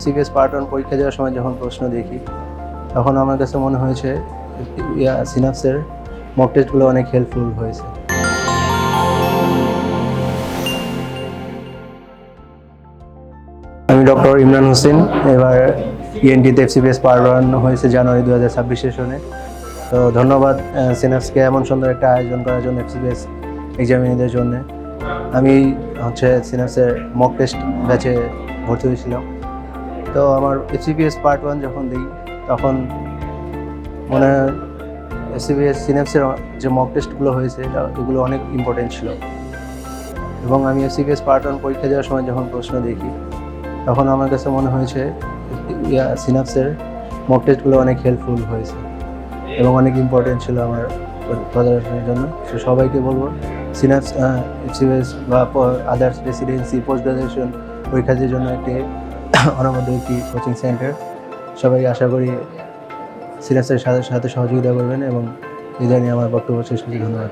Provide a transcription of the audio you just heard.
CBS part 1 পরীক্ষা দেওয়ার সময় যখন প্রশ্ন দেখি তখন আমার কাছে মনে হয়েছে সিনাপসের মক টেস্টগুলো অনেক হেল্পফুল হয়েছে। আমি ডক্টর ইমরান হোসেন। এবার ইএনটিতে সিবিএস পার্ট 1 হয়েছে জানুয়ারি 2026 সেশনে। তো ধন্যবাদ সিনাপসকে এমন সুন্দর একটা আয়োজন করার জন্য, সিবিএস এক্সামিনীদের জন্য। আমি সিনাপসের মক টেস্ট ব্যাচে ভর্তি হয়েছিলাম। তো আমার সিবিএস পার্ট 1 যখন দিই তখন মনে হয় সিনাপসের যে মক টেস্টগুলো হয়েছে এগুলো অনেক ইম্পর্টেন্ট ছিল। এবং আমি সিবিএস পার্ট 1 পরীক্ষা দেওয়ার সময় যখন প্রশ্ন দেখি তখন আমার কাছে মনে হয়েছে সিনাপসের মক টেস্টগুলো অনেক হেল্পফুল হয়েছে এবং অনেক ইম্পর্টেন্ট ছিল আমার পড়াশোনার জন্য। সো সবাইকে বলবো সিনাপস সিবিএস বা আদার্স রেসিডেন্সি পোস্ট গ্রাজুয়েশন পরীক্ষার জন্য একটি অনবদ্য একটি কোচিং সেন্টার। সবাই আশা করি সিনাপসের সাথে সহযোগিতা করবেন এবং এই জানিয়ে আমার বক্তব্য শেষ করছি। ধন্যবাদ।